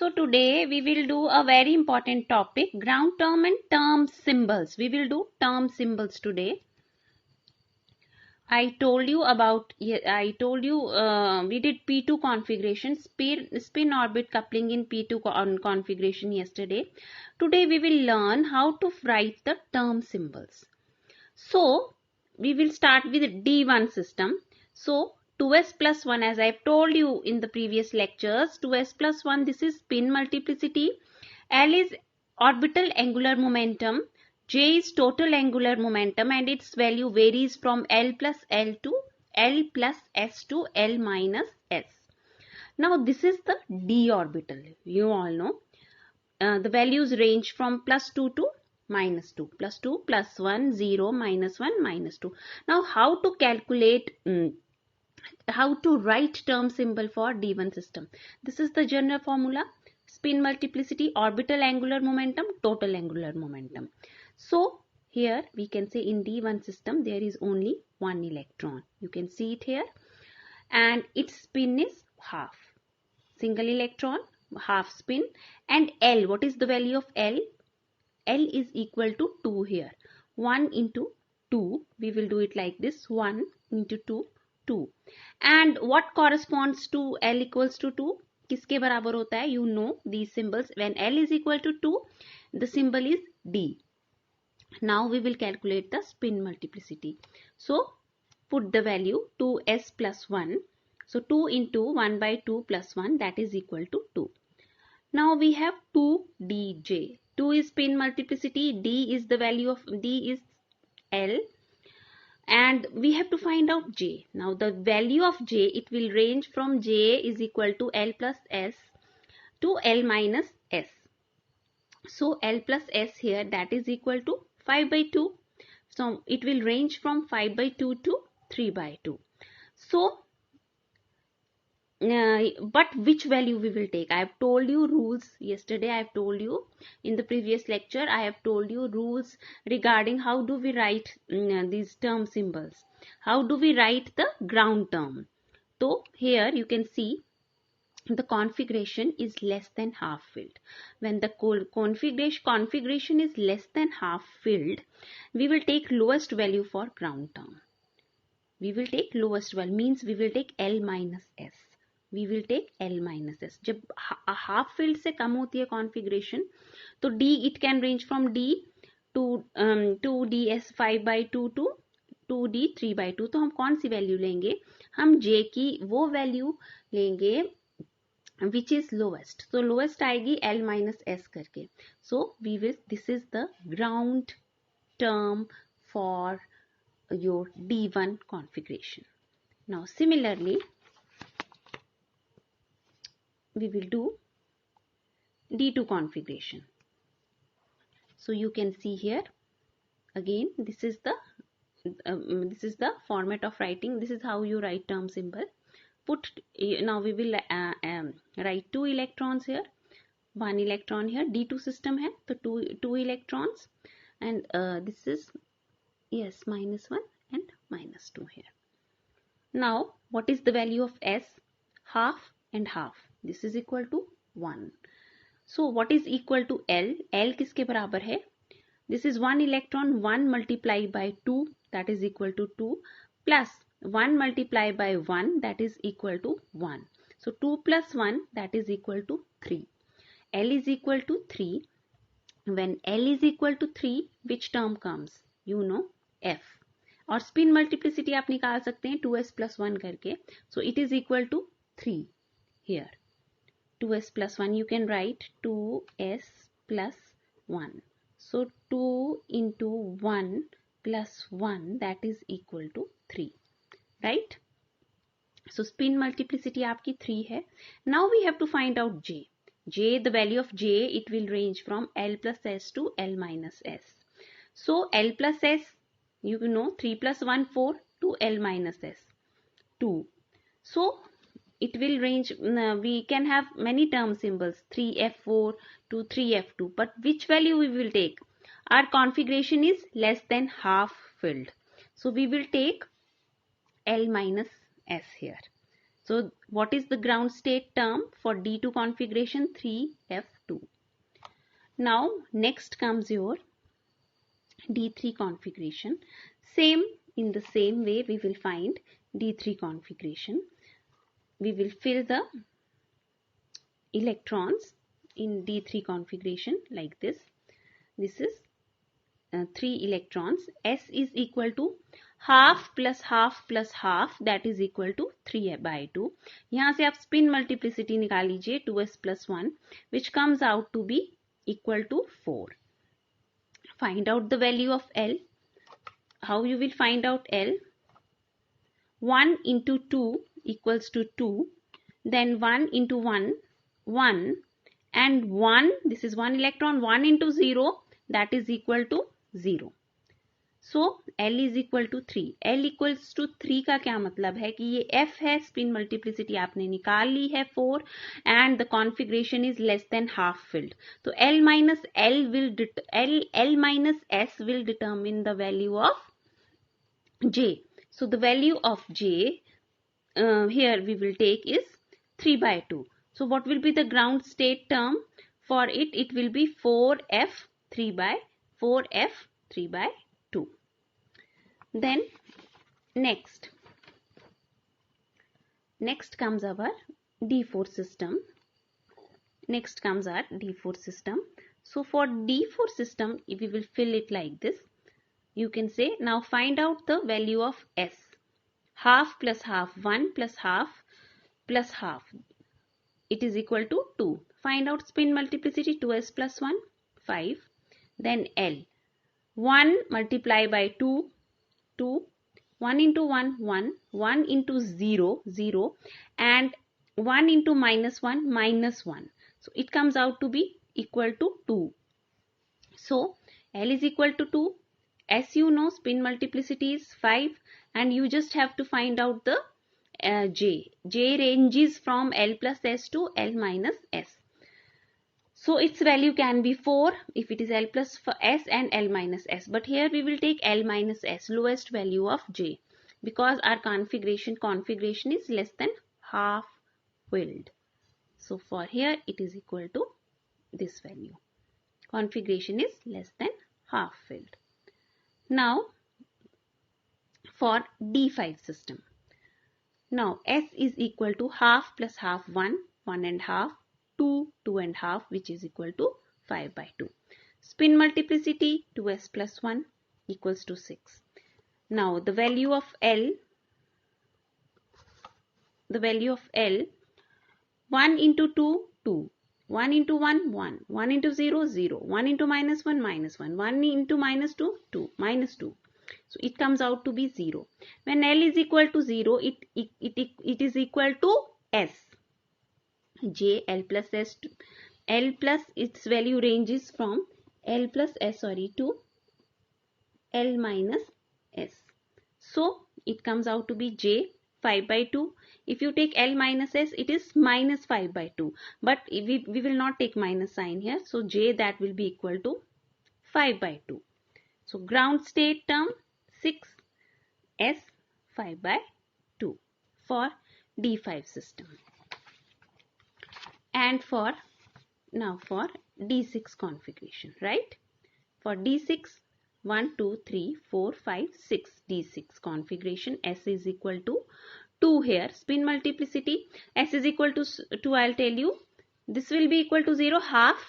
So today we will do a very important topic, ground term and term symbols. We will do term symbols today. I told you we did P2 configuration, spin orbit coupling in P2 configuration yesterday. Today we will learn how to write the term symbols. So we will start with D1 system. So 2s plus 1, as I have told you in the previous lectures, 2s plus 1, this is spin multiplicity. L is orbital angular momentum. J is total angular momentum and its value varies from L plus L to L plus S to L minus S. Now this is the D orbital. You all know the values range from plus 2 to minus 2. Plus 2, plus 1, 0, minus 1, minus 2. Now how to calculate, how to write term symbol for D1 system. This is the general formula. Spin multiplicity, orbital angular momentum, total angular momentum. So here we can say in D1 system there is only one electron. You can see it here, and its spin is half. Single electron, half spin. And L, what is the value of L? L is equal to 2 here. 1 into 2, we will do it like this, 1 into 2, 2. And what corresponds to L equals to 2? किसके बराबर होता है? You know these symbols. When L is equal to 2, the symbol is D. Now we will calculate the spin multiplicity. So put the value 2s plus 1. So 2 into 1 by 2 plus 1, that is equal to 2. Now we have 2dj. 2 is spin multiplicity, D is the value of D is L, and we have to find out J. Now the value of J, it will range from J is equal to L plus S to L minus S. So L plus S here, that is equal to 5 by 2. So it will range from 5 by 2 to 3 by 2. So but which value we will take? I have told you rules yesterday. I have told you in the previous lecture. I have told you rules regarding how do we write these term symbols. How do we write the ground term? So here you can see the configuration is less than half filled. When the configuration is less than half filled, we will take lowest value for ground term. We will take lowest value, means we will take L minus S. We will take L minus S. जब half filled से कम होती है configuration, तो D it can range from D to 2ds 5 by 2 to 2d 3 by 2. तो हम कौन सी value लेंगे? हम J की वो वैल्यू लेंगे which is lowest. So lowest आएगी L minus S करके. So we will, this is the ground term for your D1 configuration. Now similarly we will do D2 configuration. So you can see here again, this is the format of writing. This is how you write term symbol. Now we will write 2 electrons here, 1 electron here. D2 system है तो two electrons, and this is yes minus 1 and minus 2 here. Now what is the value of S? Half and half. This is equal to 1. So what is equal to L? L किसके बराबर है? This is 1 electron, 1 multiplied by 2, that is equal to 2, plus 1 multiplied by 1, that is equal to 1. So 2 plus 1, that is equal to 3. L is equal to 3. When L is equal to 3, which term comes? You know, F. और spin multiplicity आप निकाल सकते हैं 2s plus 1 करके. So it is equal to 3 here. 2s plus 1, you can write 2s plus 1. So 2 into 1 plus 1, that is equal to 3. Right? So spin multiplicity आपकी 3 है. Now we have to find out J. J, the value of J, it will range from L plus S to L minus S. So L plus S, you know 3 plus 1, 4 to L minus S, 2. So it will range, we can have many term symbols, 3F4 to 3F2, but which value we will take? Our configuration is less than half filled. So we will take L minus S here. So what is the ground state term for D2 configuration? 3F2. Now next comes your D3 configuration. Same, in the same way we will find D3 configuration. We will fill the electrons in D3 configuration like this. This is 3 electrons. S is equal to half plus half plus half, that is equal to 3/2. यहाँ से आप spin multiplicity निकाल लीजिए 2s plus 1, which comes out to be equal to 4. Find out the value of L. How you will find out L? 1 into 2 equals to 2. Then 1 into 1, 1. And 1, this is 1 electron, 1 into 0, that is equal to 0. So L is equal to 3. L equals to 3 का क्या मतलब है कि ये F है, spin multiplicity आपने निकाल ली है 4 and the configuration is less than half filled. So L minus S will determine the value of J. So the value of J here we will take is 3/2. So what will be the ground state term for it? It will be 4F 3/2. Then next comes our D4 system. So for D4 system, if we will fill it like this, you can say now find out the value of S. Half plus half, 1 plus half plus half. It is equal to 2. Find out spin multiplicity, 2s plus 1, 5. Then L. 1 multiply by 2, 2. 1 into 1, 1. 1 into 0, 0. And 1 into minus 1, minus 1. So it comes out to be equal to 2. So L is equal to 2. As you know, spin multiplicity is 5. And you just have to find out the J. J ranges from L plus S to L minus S. So its value can be 4 if it is L plus S and L minus S. But here we will take L minus S, lowest value of J, because our configuration is less than half filled. So for here it is equal to this value. Configuration is less than half filled. Now for D5 system. Now S is equal to half plus half, 1, 1 and half, 2, 2 and half, which is equal to 5/2. Spin multiplicity 2s plus 1 equals to 6. Now the value of L, 1 into 2, 2. 1 into 1, 1. 1 into 0, 0. 1 into minus 1, minus 1. 1 into minus 2, 2. Minus 2. So it comes out to be 0. When L is equal to 0, it is equal to S. J, L plus S, L plus its value ranges from L plus S, to L minus S. So it comes out to be J 5/2. If you take L minus S, it is minus 5/2. But we will not take minus sign here. So J, that will be equal to 5/2. So ground state term 6, S 5/2 for D5 system. And for D6 configuration, right? For D6, 1, 2, 3, 4, 5, 6 D6 configuration, S is equal to 2 here. Spin multiplicity, S is equal to 2, I'll tell you. This will be equal to 0, half,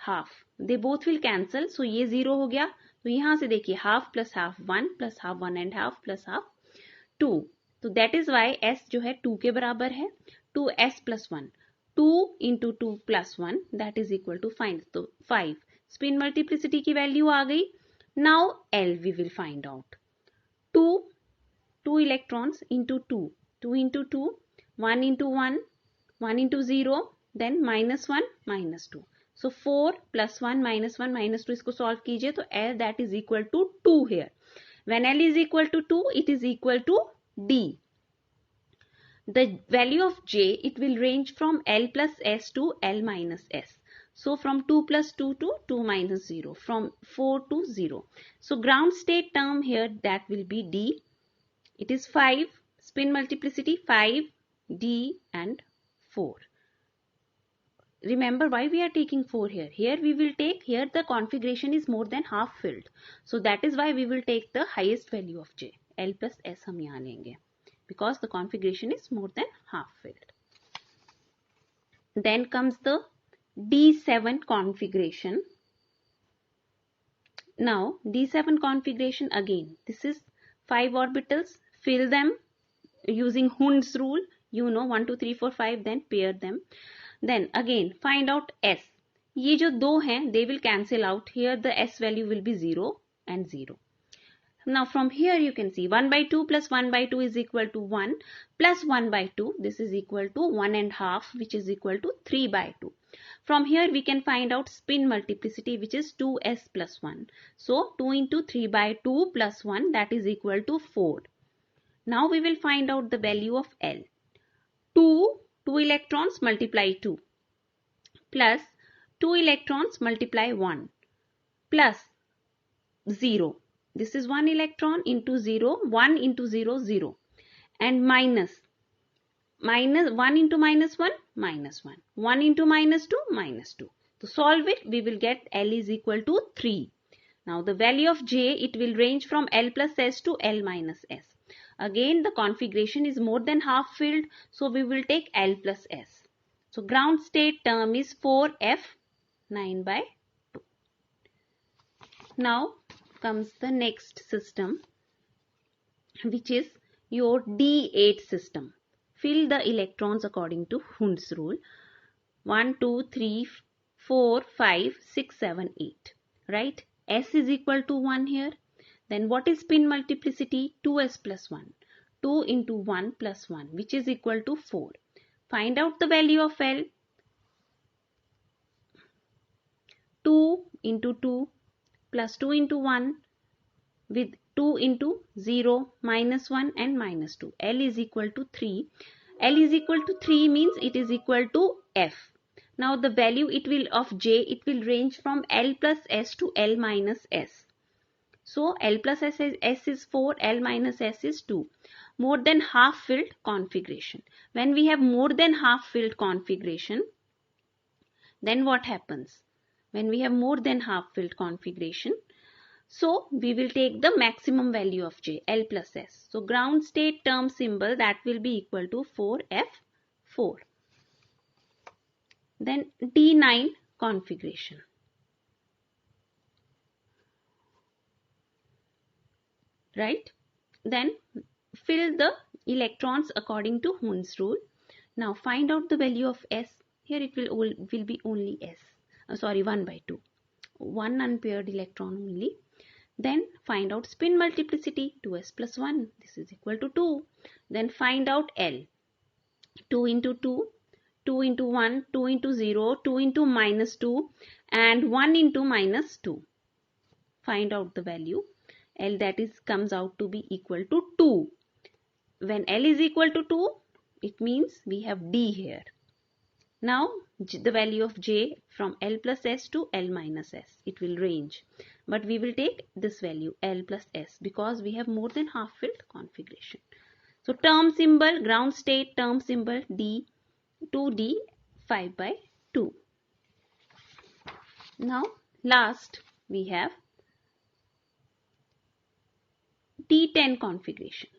half. They both will cancel. So ये 0 हो गया. तो यहाँ से देखिए half plus half 1 plus half 1 and half plus half 2. तो that is why S जो है 2 के बराबर है. 2S plus 1. 2 into 2 plus 1, that is equal to 5. तो 5. Spin multiplicity की value आ गई. Now L we will find out. 2 electrons into 2. 2 into 2. 1 into 1. 1 into 0. Then minus 1, minus 2. So 4 plus 1 minus 1 minus 2 इसको solve कीजिए तो L that is equal to 2 here. When L is equal to 2, it is equal to D. The value of J, it will range from L plus S to L minus S. So from 2 plus 2 to 2 minus 0. From 4 to 0. So ground state term here, that will be D. It is 5. Spin multiplicity 5 D and 4. Remember why we are taking 4 here. Here we will take, here the configuration is more than half filled. So that is why we will take the highest value of J. L plus S हम यहाँ लेंगे. Because the configuration is more than half filled. Then comes the D7 configuration. Now D7 configuration again. This is 5 orbitals. Fill them using Hund's rule. You know 1, 2, 3, 4, 5. Then pair them. Then again find out S. ये जो दो हैं, they will cancel out. Here the S value will be 0 and 0. Now from here you can see 1 by 2 plus 1 by 2 is equal to 1 plus 1 by 2. This is equal to 1 and half, which is equal to 3 by 2. From here we can find out spin multiplicity, which is 2s plus 1. So 2 into 3 by 2 plus 1, that is equal to 4. Now we will find out the value of L. 2 electrons multiply 2 plus 2 electrons multiply 1 plus 0. This is 1 electron into 0, 1 into 0, 0. And minus 1 into minus 1, minus 1. 1 into minus 2, minus 2. To solve it, we will get L is equal to 3. Now the value of J, it will range from L plus S to L minus S. Again, the configuration is more than half filled, so we will take L plus S. So ground state term is 4F 9 by 2. Now comes the next system, which is your D8 system. Fill the electrons according to Hund's rule. 1, 2, 3, 4, 5, 6, 7, 8. Right? S is equal to 1 here. Then what is spin multiplicity? 2s plus 1. 2 into 1 plus 1, which is equal to 4. Find out the value of L. 2 into 2 plus 2 into 1 with 2 into 0, minus 1 and minus 2. L is equal to 3. L is equal to 3 means it is equal to F. Now the value it will of J, it will range from L plus S to L minus S. So L plus S is 4, L minus S is 2. More than half filled configuration. When we have more than half filled configuration, then what happens? When we have more than half filled configuration, so we will take the maximum value of J, L plus S. So ground state term symbol, that will be equal to 4F4. Then D9 configuration. Right? Then fill the electrons according to Hund's rule. Now find out the value of S. Here it will be only S. 1 by 2. 1 unpaired electron only. Then find out spin multiplicity. 2s plus 1. This is equal to 2. Then find out L. 2 into 2. 2 into 1. 2 into 0. 2 into minus 2. And 1 into minus 2. Find out the value. L, that is comes out to be equal to 2. When L is equal to 2, it means we have D here. Now the value of J from L plus S to L minus S, it will range. But we will take this value L plus S because we have more than half filled configuration. So term symbol, ground state term symbol D, 2D, 5 by 2. Now last we have D10 configuration.